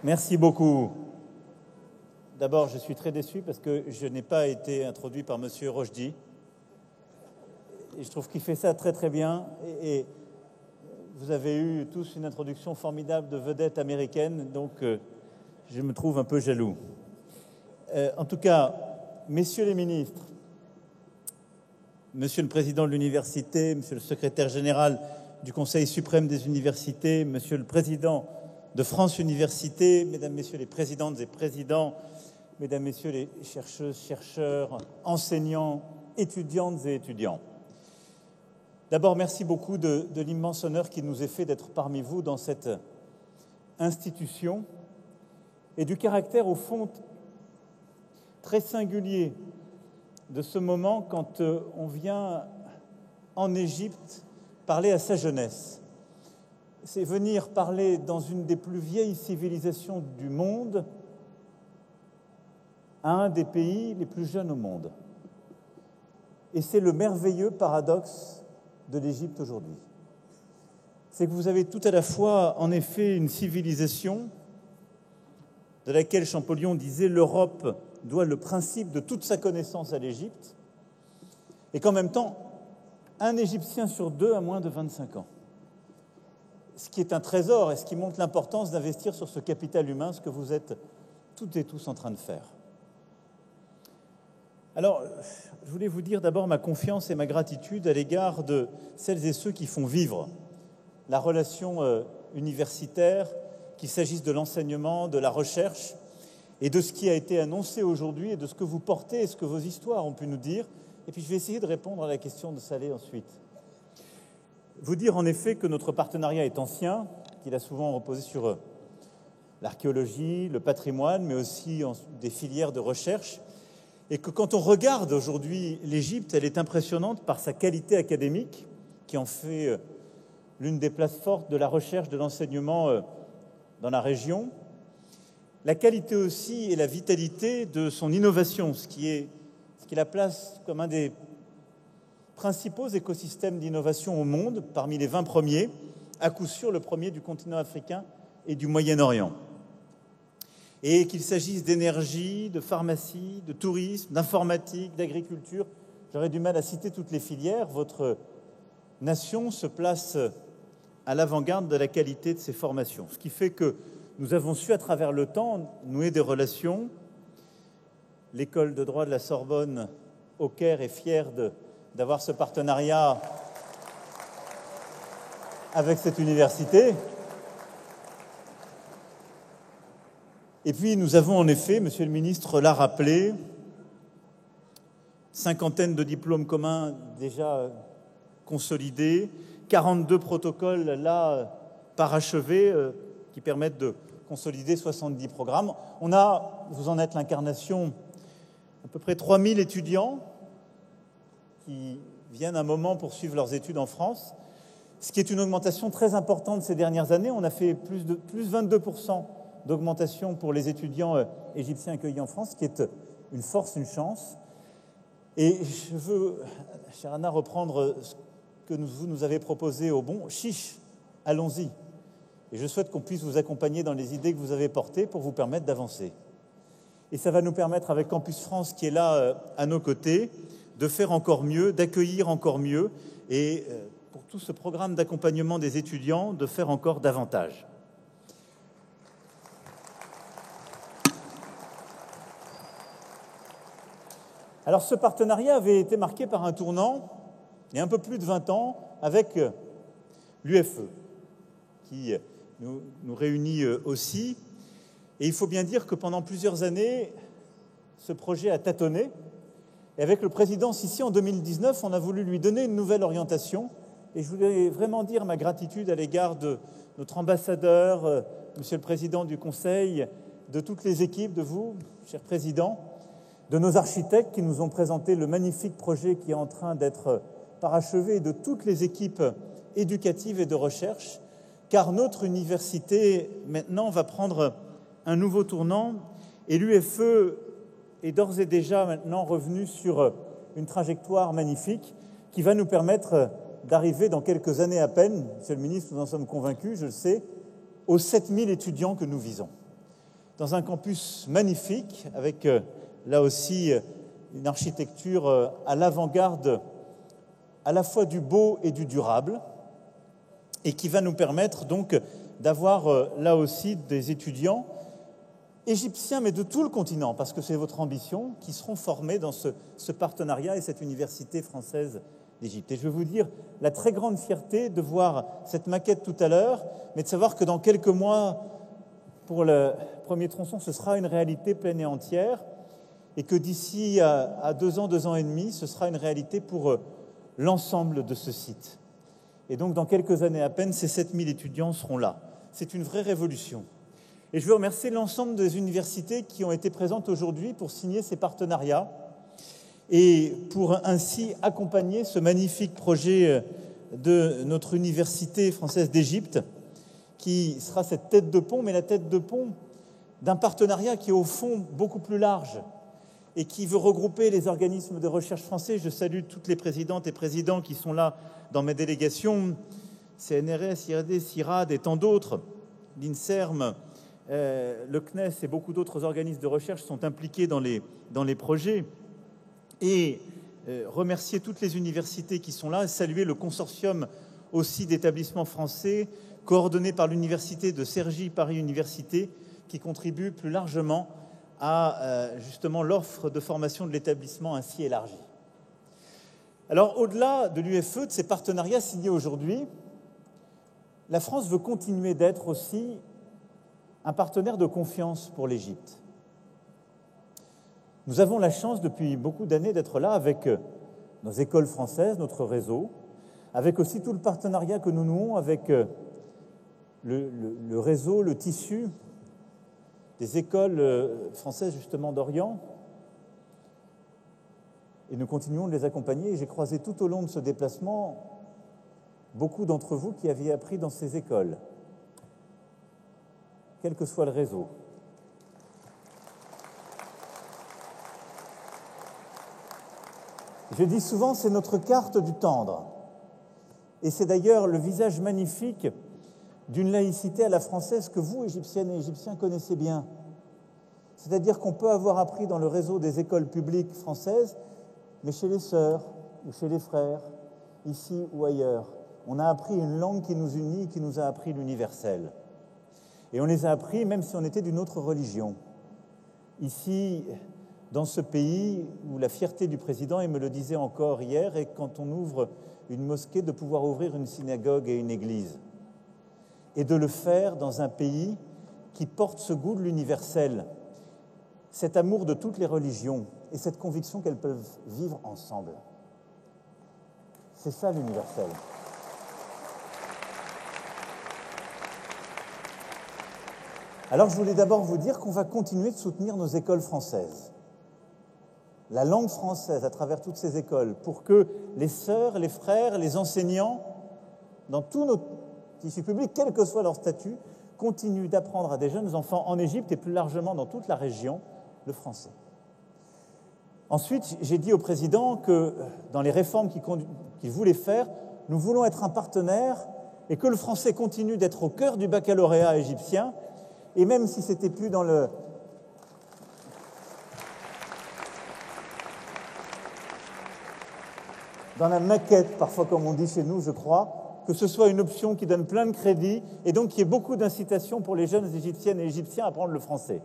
Merci beaucoup. D'abord, je suis très déçu parce que je n'ai pas été introduit par Monsieur Rochdi. Et je trouve qu'il fait ça très très bien. Et vous avez eu tous une introduction formidable de vedette américaine, donc je me trouve un peu jaloux. En tout cas, messieurs les ministres, monsieur le président de l'université, monsieur le secrétaire général du Conseil suprême des universités, monsieur le président de France Université, mesdames, messieurs les présidentes et présidents, mesdames, messieurs les chercheuses, chercheurs, enseignants, étudiantes et étudiants. D'abord, merci beaucoup de l'immense honneur qui nous est fait d'être parmi vous dans cette institution et du caractère, au fond, très singulier de ce moment quand on vient en Égypte parler à sa jeunesse. C'est venir parler dans une des plus vieilles civilisations du monde à un des pays les plus jeunes au monde. Et c'est le merveilleux paradoxe de l'Égypte aujourd'hui. C'est que vous avez tout à la fois, en effet, une civilisation de laquelle Champollion disait « l'Europe doit le principe de toute sa connaissance à l'Égypte » et qu'en même temps, un Égyptien sur deux a moins de 25 ans. Ce qui est un trésor et ce qui montre l'importance d'investir sur ce capital humain, ce que vous êtes toutes et tous en train de faire. Alors, je voulais vous dire d'abord ma confiance et ma gratitude à l'égard de celles et ceux qui font vivre la relation universitaire, qu'il s'agisse de l'enseignement, de la recherche et de ce qui a été annoncé aujourd'hui et de ce que vous portez et ce que vos histoires ont pu nous dire. Et puis je vais essayer de répondre à la question de Salé ensuite. Vous dire en effet que notre partenariat est ancien, qu'il a souvent reposé sur l'archéologie, le patrimoine, mais aussi des filières de recherche, et que quand on regarde aujourd'hui l'Égypte, elle est impressionnante par sa qualité académique, qui en fait l'une des places fortes de la recherche, de l'enseignement dans la région, la qualité aussi et la vitalité de son innovation, ce qui la place comme un des principaux écosystèmes d'innovation au monde, parmi les 20 premiers, à coup sûr le premier du continent africain et du Moyen-Orient. Et qu'il s'agisse d'énergie, de pharmacie, de tourisme, d'informatique, d'agriculture, j'aurais du mal à citer toutes les filières, votre nation se place à l'avant-garde de la qualité de ces formations. Ce qui fait que nous avons su, à travers le temps, nouer des relations. L'école de droit de la Sorbonne au Caire est fière d'avoir ce partenariat avec cette université. Et puis nous avons en effet, monsieur le ministre l'a rappelé, 50aine de diplômes communs déjà consolidés, 42 protocoles là parachevés qui permettent de consolider 70 programmes. On a, vous en êtes l'incarnation, à peu près 3000 étudiants qui viennent un moment poursuivre leurs études en France, ce qui est une augmentation très importante ces dernières années. On a fait plus 22% d'augmentation pour les étudiants égyptiens accueillis en France, ce qui est une force, une chance. Et je veux, chère Anna, reprendre ce que vous nous avez proposé au bon. Chiche, allons-y. Et je souhaite qu'on puisse vous accompagner dans les idées que vous avez portées pour vous permettre d'avancer. Et ça va nous permettre, avec Campus France qui est là à nos côtés, de faire encore mieux, d'accueillir encore mieux et pour tout ce programme d'accompagnement des étudiants, de faire encore davantage. Alors ce partenariat avait été marqué par un tournant, il y a un peu plus de 20 ans, avec l'UFE, qui nous réunit aussi. Et il faut bien dire que pendant plusieurs années, ce projet a tâtonné. Et avec le président Sissi, en 2019, on a voulu lui donner une nouvelle orientation. Et je voulais vraiment dire ma gratitude à l'égard de notre ambassadeur, monsieur le président du Conseil, de toutes les équipes, de vous, cher président, de nos architectes qui nous ont présenté le magnifique projet qui est en train d'être parachevé, de toutes les équipes éducatives et de recherche, car notre université, maintenant, va prendre un nouveau tournant et l'UFE est d'ores et déjà maintenant revenu sur une trajectoire magnifique qui va nous permettre d'arriver dans quelques années à peine, monsieur le ministre, nous en sommes convaincus, je le sais, aux 7000 étudiants que nous visons. dans un campus magnifique, avec là aussi une architecture à l'avant-garde à la fois du beau et du durable, et qui va nous permettre donc d'avoir là aussi des étudiants égyptiens, mais de tout le continent, parce que c'est votre ambition, qui seront formés dans ce partenariat et cette université française d'Égypte. Et je veux vous dire la très grande fierté de voir cette maquette tout à l'heure, mais de savoir que dans quelques mois, pour le premier tronçon, ce sera une réalité pleine et entière, et que d'ici à 2 ans, 2 ans et demi, ce sera une réalité pour l'ensemble de ce site. Et donc, dans quelques années à peine, ces 7000 étudiants seront là. C'est une vraie révolution. Et je veux remercier l'ensemble des universités qui ont été présentes aujourd'hui pour signer ces partenariats et pour ainsi accompagner ce magnifique projet de notre Université française d'Égypte, qui sera cette tête de pont, mais la tête de pont d'un partenariat qui est au fond beaucoup plus large et qui veut regrouper les organismes de recherche français. Je salue toutes les présidentes et présidents qui sont là dans mes délégations, CNRS, IRD, CIRAD et tant d'autres, l'INSERM, le CNES et beaucoup d'autres organismes de recherche sont impliqués dans les projets. Et remercier toutes les universités qui sont là, saluer le consortium aussi d'établissements français, coordonné par l'université de Cergy Paris Université, qui contribue plus largement à justement l'offre de formation de l'établissement ainsi élargie. Alors, au-delà de l'UFE, de ces partenariats signés aujourd'hui, la France veut continuer d'être aussi un partenaire de confiance pour l'Égypte. Nous avons la chance depuis beaucoup d'années d'être là avec nos écoles françaises, notre réseau, avec aussi tout le partenariat que nous nouons avec le réseau, le tissu des écoles françaises justement d'Orient. Et nous continuons de les accompagner. J'ai croisé tout au long de ce déplacement beaucoup d'entre vous qui aviez appris dans ces écoles, quel que soit le réseau. Je dis souvent, c'est notre carte du tendre. Et c'est d'ailleurs le visage magnifique d'une laïcité à la française que vous, Égyptiennes et Égyptiens, connaissez bien. C'est-à-dire qu'on peut avoir appris dans le réseau des écoles publiques françaises, mais chez les sœurs ou chez les frères, ici ou ailleurs, on a appris une langue qui nous unit, qui nous a appris l'universel. Et on les a appris même si on était d'une autre religion. Ici, dans ce pays où la fierté du président, il me le disait encore hier, est quand on ouvre une mosquée de pouvoir ouvrir une synagogue et une église. Et de le faire dans un pays qui porte ce goût de l'universel, cet amour de toutes les religions et cette conviction qu'elles peuvent vivre ensemble. C'est ça l'universel. Alors je voulais d'abord vous dire qu'on va continuer de soutenir nos écoles françaises, la langue française à travers toutes ces écoles, pour que les sœurs, les frères, les enseignants, dans tous nos tissus publics, quel que soit leur statut, continuent d'apprendre à des jeunes enfants en Égypte et plus largement dans toute la région le français. Ensuite, j'ai dit au président que dans les réformes qu'il voulait faire, nous voulons être un partenaire et que le français continue d'être au cœur du baccalauréat égyptien. Et même si c'était plus dans la maquette, parfois comme on dit chez nous, je crois, que ce soit une option qui donne plein de crédits et donc qu'il y ait beaucoup d'incitations pour les jeunes Égyptiennes et Égyptiens à apprendre le français.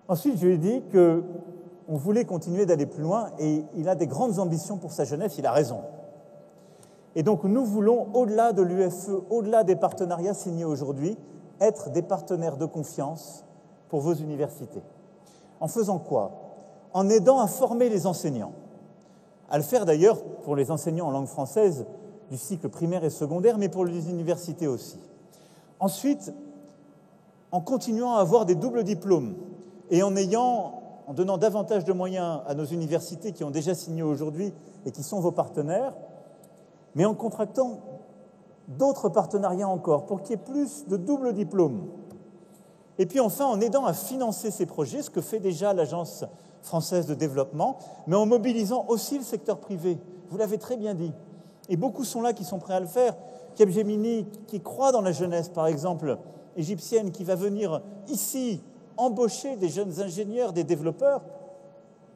Ensuite, je lui ai dit qu'on voulait continuer d'aller plus loin et il a des grandes ambitions pour sa jeunesse, il a raison. Et donc nous voulons, au-delà de l'UFE, au-delà des partenariats signés aujourd'hui, être des partenaires de confiance pour vos universités. En faisant quoi? En aidant à former les enseignants. À le faire d'ailleurs pour les enseignants en langue française du cycle primaire et secondaire, mais pour les universités aussi. Ensuite, en continuant à avoir des doubles diplômes et en donnant davantage de moyens à nos universités qui ont déjà signé aujourd'hui et qui sont vos partenaires, mais en contractant d'autres partenariats encore pour qu'il y ait plus de doubles diplômes. Et puis enfin, en aidant à financer ces projets, ce que fait déjà l'Agence française de développement, mais en mobilisant aussi le secteur privé. Vous l'avez très bien dit. Et beaucoup sont là qui sont prêts à le faire. Capgemini, qui croit dans la jeunesse, par exemple, égyptienne qui va venir ici embaucher des jeunes ingénieurs, des développeurs,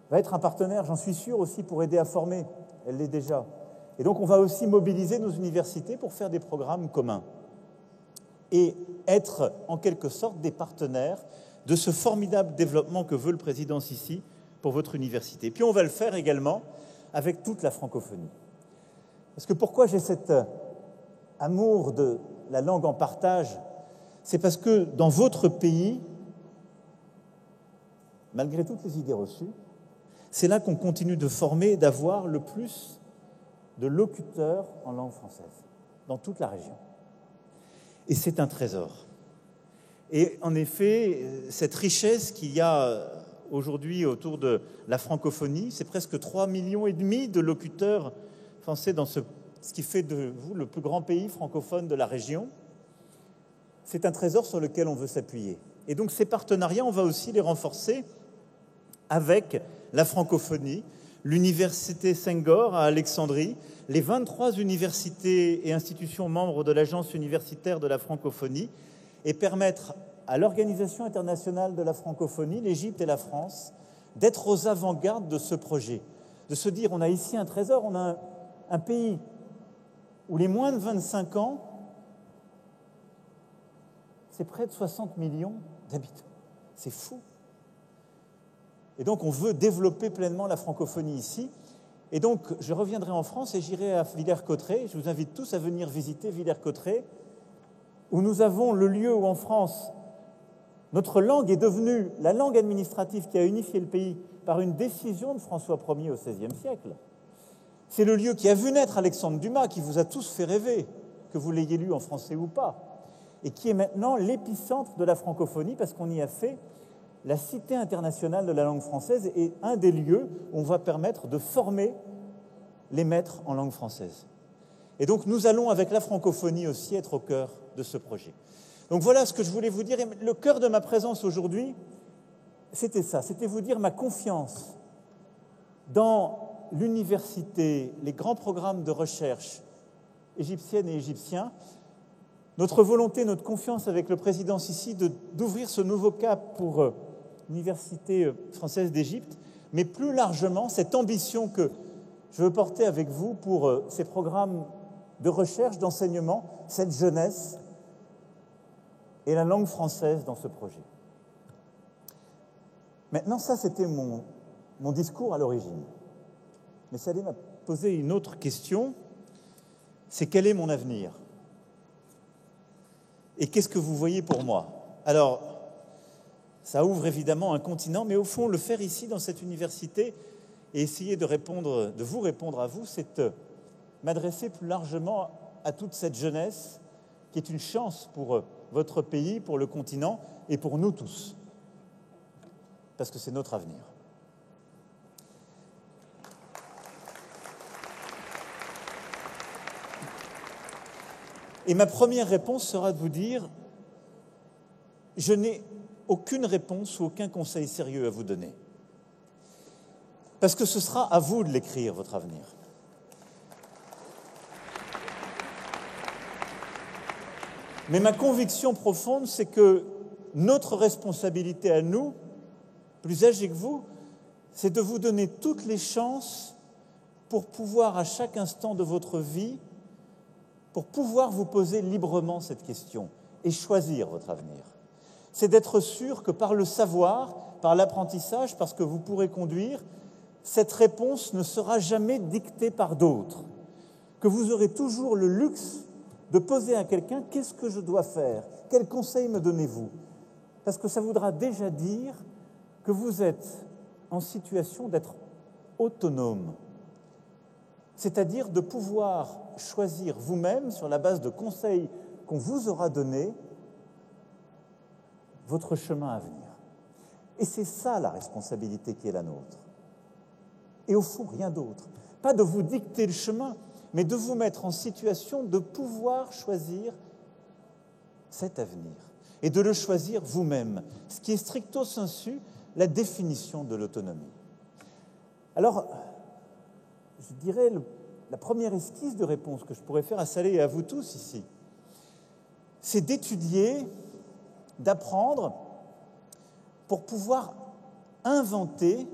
va être un partenaire, j'en suis sûr, aussi pour aider à former. Elle l'est déjà. Et donc, on va aussi mobiliser nos universités pour faire des programmes communs et être, en quelque sorte, des partenaires de ce formidable développement que veut le président Sissi pour votre université. Puis, on va le faire également avec toute la francophonie. Parce que pourquoi j'ai cet amour de la langue en partage? C'est parce que dans votre pays, malgré toutes les idées reçues, c'est là qu'on continue de former et d'avoir le plus de locuteurs en langue française, dans toute la région. Et c'est un trésor. Et en effet, cette richesse qu'il y a aujourd'hui autour de la francophonie, c'est presque 3,5 millions de locuteurs français dans ce qui fait de vous le plus grand pays francophone de la région. C'est un trésor sur lequel on veut s'appuyer. Et donc ces partenariats, on va aussi les renforcer avec la francophonie, l'université Senghor à Alexandrie, les 23 universités et institutions membres de l'Agence universitaire de la francophonie, et permettre à l'Organisation internationale de la francophonie, l'Égypte et la France, d'être aux avant-gardes de ce projet, de se dire on a ici un trésor, on a un pays où les moins de 25 ans, c'est près de 60 millions d'habitants. C'est fou. Et donc, on veut développer pleinement la francophonie ici. Et donc, je reviendrai en France et j'irai à Villers-Cotterêts. Je vous invite tous à venir visiter Villers-Cotterêts, où nous avons le lieu où, en France, notre langue est devenue la langue administrative qui a unifié le pays par une décision de François Ier au XVIe siècle. C'est le lieu qui a vu naître Alexandre Dumas, qui vous a tous fait rêver, que vous l'ayez lu en français ou pas, et qui est maintenant l'épicentre de la francophonie, parce qu'on y a fait la Cité internationale de la langue française et un des lieux où on va permettre de former les maîtres en langue française. Et donc, nous allons, avec la francophonie aussi, être au cœur de ce projet. Donc, voilà ce que je voulais vous dire. Et le cœur de ma présence aujourd'hui, c'était ça. C'était vous dire ma confiance dans l'université, les grands programmes de recherche égyptiennes et égyptiens, notre volonté, notre confiance avec le président Sissi d'ouvrir ce nouveau cap pour l'Université française d'Égypte, mais plus largement, cette ambition que je veux porter avec vous pour ces programmes de recherche, d'enseignement, cette jeunesse et la langue française dans ce projet. Maintenant, ça, c'était mon discours à l'origine. Mais ça allait me poser une autre question, c'est quel est mon avenir ? Et qu'est-ce que vous voyez pour moi ? Alors, ça ouvre évidemment un continent, mais au fond, le faire ici, dans cette université, et essayer de vous répondre à vous, c'est m'adresser plus largement à toute cette jeunesse qui est une chance pour votre pays, pour le continent et pour nous tous, parce que c'est notre avenir. Et ma première réponse sera de vous dire, je n'ai aucune réponse ou aucun conseil sérieux à vous donner. Parce que ce sera à vous de l'écrire, votre avenir. Mais ma conviction profonde, c'est que notre responsabilité à nous, plus âgés que vous, c'est de vous donner toutes les chances pour pouvoir, à chaque instant de votre vie, pour pouvoir vous poser librement cette question et choisir votre avenir. C'est d'être sûr que par le savoir, par l'apprentissage, parce que vous pourrez conduire, cette réponse ne sera jamais dictée par d'autres, que vous aurez toujours le luxe de poser à quelqu'un « qu'est-ce que je dois faire ? Quel conseil me donnez-vous » Parce que ça voudra déjà dire que vous êtes en situation d'être autonome, c'est-à-dire de pouvoir choisir vous-même, sur la base de conseils qu'on vous aura donnés, votre chemin à venir. Et c'est ça la responsabilité qui est la nôtre. Et au fond, rien d'autre. Pas de vous dicter le chemin, mais de vous mettre en situation de pouvoir choisir cet avenir et de le choisir vous-même, ce qui est stricto sensu la définition de l'autonomie. Alors, je dirais, la première esquisse de réponse que je pourrais faire à Salé et à vous tous ici, c'est d'étudier d'apprendre pour pouvoir inventer,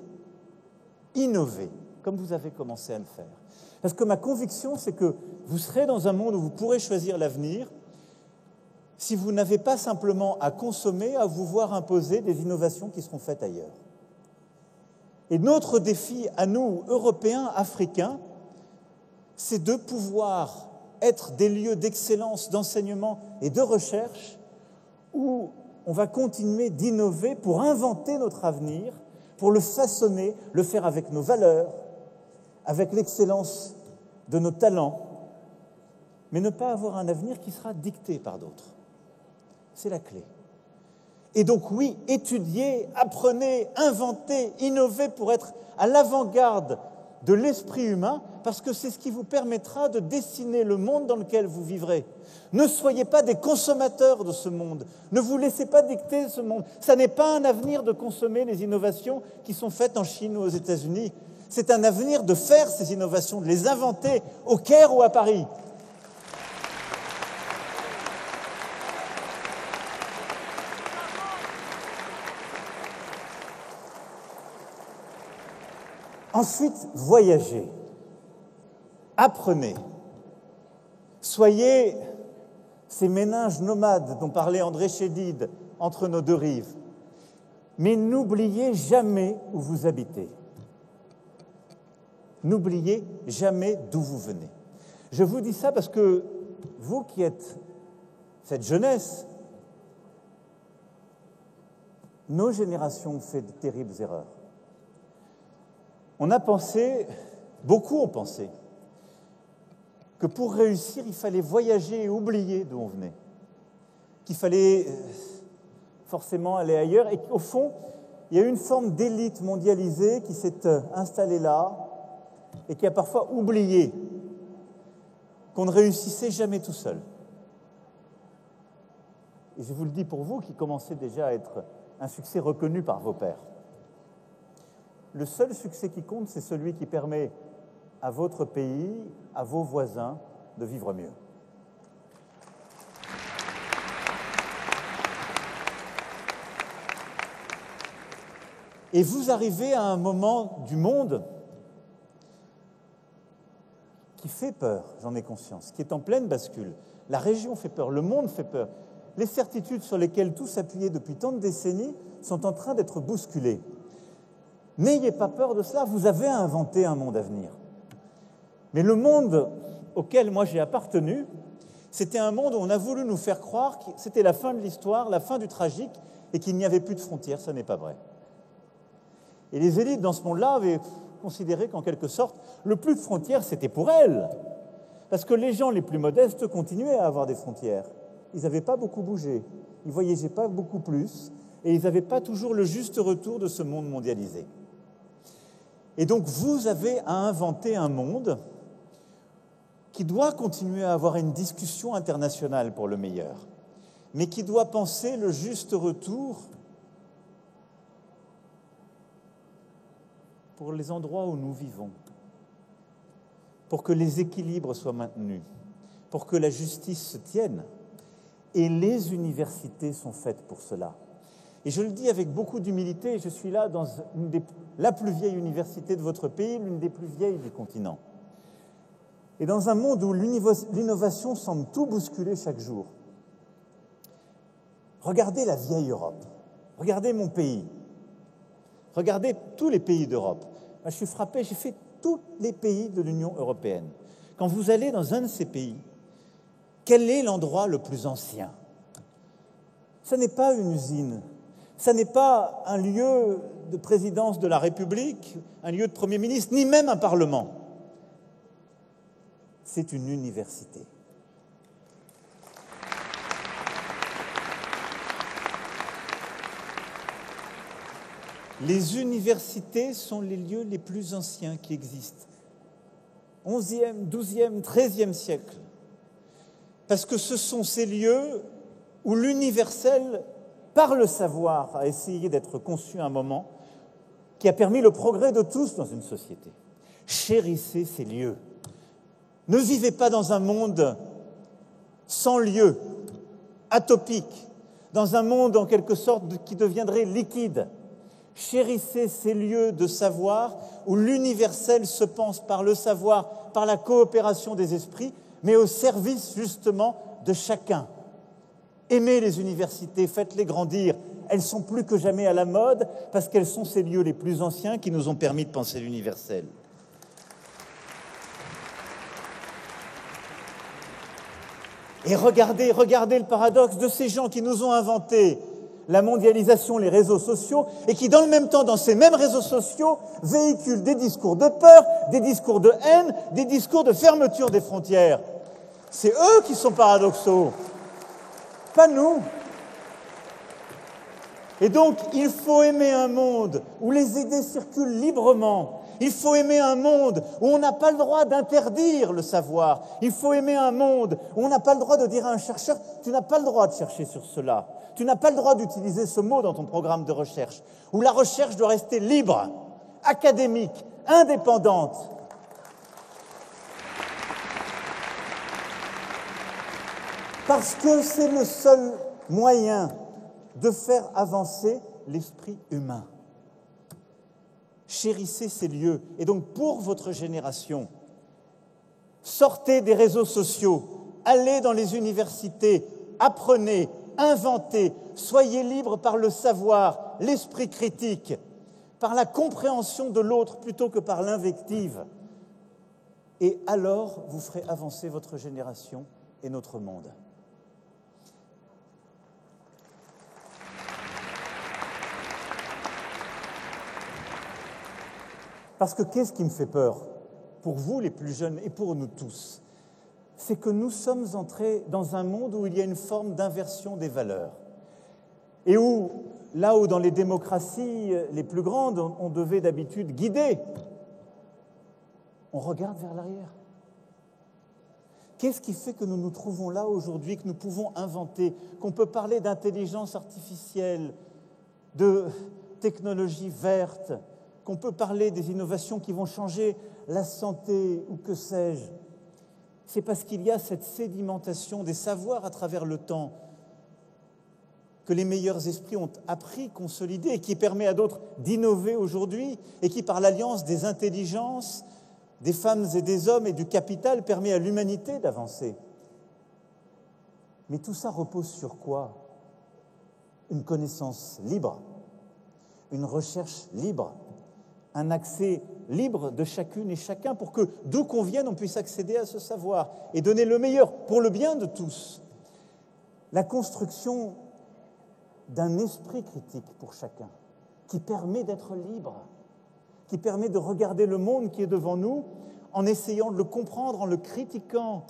innover, comme vous avez commencé à le faire. Parce que ma conviction, c'est que vous serez dans un monde où vous pourrez choisir l'avenir si vous n'avez pas simplement à consommer, à vous voir imposer des innovations qui seront faites ailleurs. Et notre défi à nous, Européens, Africains, c'est de pouvoir être des lieux d'excellence, d'enseignement et de recherche où on va continuer d'innover pour inventer notre avenir, pour le façonner, le faire avec nos valeurs, avec l'excellence de nos talents, mais ne pas avoir un avenir qui sera dicté par d'autres. C'est la clé. Et donc oui, étudiez, apprenez, inventez, innovez pour être à l'avant-garde de l'esprit humain, parce que c'est ce qui vous permettra de dessiner le monde dans lequel vous vivrez. Ne soyez pas des consommateurs de ce monde. Ne vous laissez pas dicter ce monde. Ça n'est pas un avenir de consommer les innovations qui sont faites en Chine ou aux États-Unis. C'est un avenir de faire ces innovations, de les inventer au Caire ou à Paris. Ensuite, voyagez, apprenez, soyez ces méninges nomades dont parlait André Chédid entre nos deux rives, mais n'oubliez jamais où vous habitez. N'oubliez jamais d'où vous venez. Je vous dis ça parce que vous qui êtes cette jeunesse, nos générations ont fait de terribles erreurs. On a pensé, beaucoup ont pensé, que pour réussir, il fallait voyager et oublier d'où on venait, qu'il fallait forcément aller ailleurs, et qu'au fond, il y a eu une forme d'élite mondialisée qui s'est installée là et qui a parfois oublié qu'on ne réussissait jamais tout seul. Et je vous le dis pour vous qui commencez déjà à être un succès reconnu par vos pairs. Le seul succès qui compte, c'est celui qui permet à votre pays, à vos voisins, de vivre mieux. Et vous arrivez à un moment du monde qui fait peur, j'en ai conscience, qui est en pleine bascule. La région fait peur, le monde fait peur. Les certitudes sur lesquelles tout s'appuyait depuis tant de décennies sont en train d'être bousculées. N'ayez pas peur de cela, vous avez inventé un monde à venir. Mais le monde auquel moi j'ai appartenu, c'était un monde où on a voulu nous faire croire que c'était la fin de l'histoire, la fin du tragique, et qu'il n'y avait plus de frontières. Ça n'est pas vrai. Et les élites dans ce monde-là avaient considéré qu'en quelque sorte, le plus de frontières, c'était pour elles. Parce que les gens les plus modestes continuaient à avoir des frontières. Ils n'avaient pas beaucoup bougé, ils ne voyageaient pas beaucoup plus, et ils n'avaient pas toujours le juste retour de ce monde mondialisé. Et donc, vous avez à inventer un monde qui doit continuer à avoir une discussion internationale pour le meilleur, mais qui doit penser le juste retour pour les endroits où nous vivons, pour que les équilibres soient maintenus, pour que la justice se tienne. Et les universités sont faites pour cela. Et je le dis avec beaucoup d'humilité, je suis là dans la plus vieille université de votre pays, l'une des plus vieilles du continent. Et dans un monde où l'innovation semble tout bousculer chaque jour, regardez la vieille Europe, regardez mon pays, regardez tous les pays d'Europe. Moi, je suis frappé, j'ai fait tous les pays de l'Union européenne. Quand vous allez dans un de ces pays, quel est l'endroit le plus ancien? Ce n'est pas une usine, ce n'est pas un lieu de présidence de la République, un lieu de Premier ministre, ni même un parlement. C'est une université. Les universités sont les lieux les plus anciens qui existent. 11e, 12e, 13e siècle. Parce que ce sont ces lieux où l'universel, par le savoir, a essayé d'être conçu à un moment qui a permis le progrès de tous dans une société. Chérissez ces lieux. Ne vivez pas dans un monde sans lieu, atopique, dans un monde en quelque sorte qui deviendrait liquide. Chérissez ces lieux de savoir où l'universel se pense par le savoir, par la coopération des esprits, mais au service justement de chacun. Aimez les universités, faites-les grandir. Elles sont plus que jamais à la mode parce qu'elles sont ces lieux les plus anciens qui nous ont permis de penser l'universel. Et regardez le paradoxe de ces gens qui nous ont inventé la mondialisation, les réseaux sociaux, et qui, dans le même temps, dans ces mêmes réseaux sociaux, véhiculent des discours de peur, des discours de haine, des discours de fermeture des frontières. C'est eux qui sont paradoxaux, pas nous. Et donc, il faut aimer un monde où les idées circulent librement. Il faut aimer un monde où on n'a pas le droit d'interdire le savoir. Il faut aimer un monde où on n'a pas le droit de dire à un chercheur « tu n'as pas le droit de chercher sur cela ». Tu n'as pas le droit d'utiliser ce mot dans ton programme de recherche. Où la recherche doit rester libre, académique, indépendante. Parce que c'est le seul moyen de faire avancer l'esprit humain. Chérissez ces lieux. Et donc, pour votre génération, sortez des réseaux sociaux, allez dans les universités, apprenez, inventez, soyez libres par le savoir, l'esprit critique, par la compréhension de l'autre plutôt que par l'invective. Et alors, vous ferez avancer votre génération et notre monde. Parce que qu'est-ce qui me fait peur, pour vous les plus jeunes et pour nous tous, c'est que nous sommes entrés dans un monde où il y a une forme d'inversion des valeurs. Et où, là où dans les démocraties les plus grandes, on devait d'habitude guider, on regarde vers l'arrière. Qu'est-ce qui fait que nous nous trouvons là aujourd'hui, que nous pouvons inventer, qu'on peut parler d'intelligence artificielle, de technologie verte, qu'on peut parler des innovations qui vont changer la santé ou que sais-je? C'est parce qu'il y a cette sédimentation des savoirs à travers le temps que les meilleurs esprits ont appris, consolidé, et qui permet à d'autres d'innover aujourd'hui, et qui, par l'alliance des intelligences, des femmes et des hommes et du capital, permet à l'humanité d'avancer. Mais tout ça repose sur quoi? Une connaissance libre, une recherche libre, un accès libre de chacune et chacun pour que, d'où qu'on vienne, on puisse accéder à ce savoir et donner le meilleur pour le bien de tous. La construction d'un esprit critique pour chacun, qui permet d'être libre, qui permet de regarder le monde qui est devant nous en essayant de le comprendre, en le critiquant,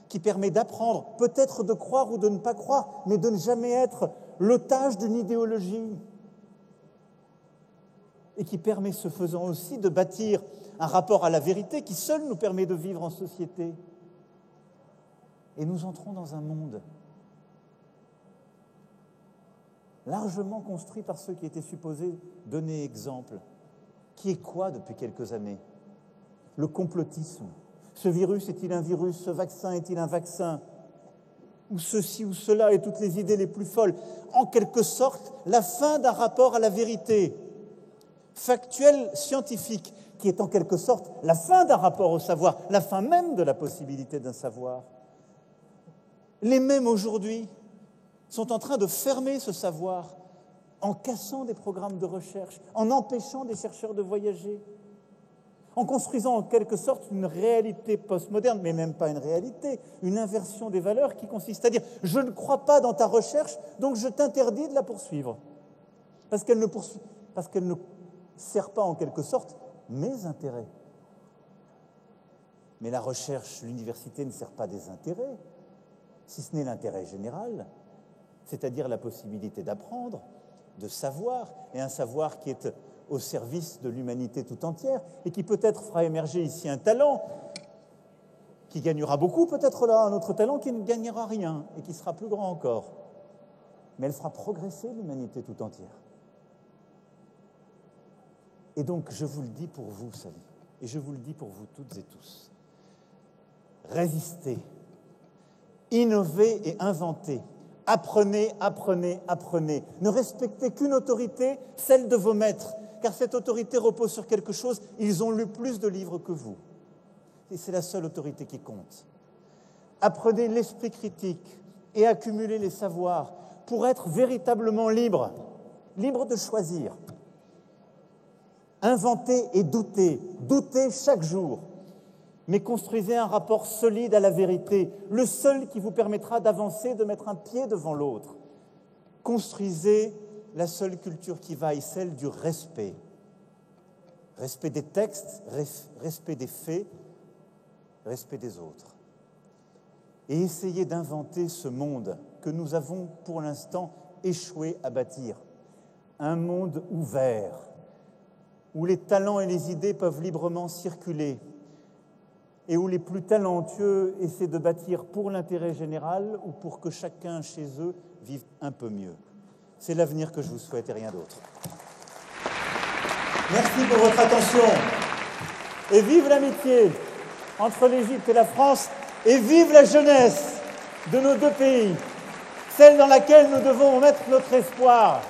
qui permet d'apprendre, peut-être de croire ou de ne pas croire, mais de ne jamais être l'otage d'une idéologie. Et qui permet, ce faisant aussi, de bâtir un rapport à la vérité qui seul nous permet de vivre en société. Et nous entrons dans un monde largement construit par ceux qui étaient supposés donner exemple, qui est quoi depuis quelques années? Le complotisme. Ce virus est-il un virus? Ce vaccin est-il un vaccin? Ou ceci ou cela, et toutes les idées les plus folles. En quelque sorte, la fin d'un rapport à la vérité factuel, scientifique, qui est en quelque sorte la fin d'un rapport au savoir, la fin même de la possibilité d'un savoir. Les mêmes aujourd'hui sont en train de fermer ce savoir en cassant des programmes de recherche, en empêchant des chercheurs de voyager, en construisant en quelque sorte une réalité postmoderne, mais même pas une réalité, une inversion des valeurs qui consiste à dire « je ne crois pas dans ta recherche, donc je t'interdis de la poursuivre ». Parce qu'elle ne sert pas en quelque sorte mes intérêts. Mais la recherche, l'université ne sert pas des intérêts, si ce n'est l'intérêt général, c'est-à-dire la possibilité d'apprendre, de savoir, et un savoir qui est au service de l'humanité tout entière, et qui peut-être fera émerger ici un talent qui gagnera beaucoup, peut-être là un autre talent qui ne gagnera rien, et qui sera plus grand encore. Mais elle fera progresser l'humanité tout entière. Et donc, je vous le dis pour vous, Sally, et je vous le dis pour vous toutes et tous. Résistez, innovez et inventez, Apprenez, apprenez, apprenez. Ne respectez qu'une autorité, celle de vos maîtres, car cette autorité repose sur quelque chose. Ils ont lu plus de livres que vous. Et c'est la seule autorité qui compte. Apprenez l'esprit critique et accumulez les savoirs pour être véritablement libre, libre de choisir. Inventez et doutez, doutez chaque jour. Mais construisez un rapport solide à la vérité, le seul qui vous permettra d'avancer, de mettre un pied devant l'autre. Construisez la seule culture qui vaille, celle du respect. Respect des textes, respect des faits, respect des autres. Et essayez d'inventer ce monde que nous avons pour l'instant échoué à bâtir. Un monde ouvert, où les talents et les idées peuvent librement circuler, et où les plus talentueux essaient de bâtir pour l'intérêt général ou pour que chacun chez eux vive un peu mieux. C'est l'avenir que je vous souhaite et rien d'autre. Merci pour votre attention. Et vive l'amitié entre l'Égypte et la France, et vive la jeunesse de nos deux pays, celle dans laquelle nous devons mettre notre espoir,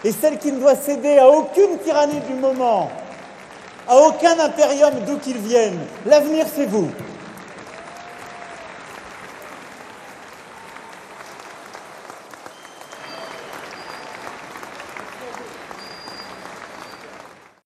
et celle qui ne doit céder à aucune tyrannie du moment, à aucun impérium d'où qu'il vienne. L'avenir, c'est vous.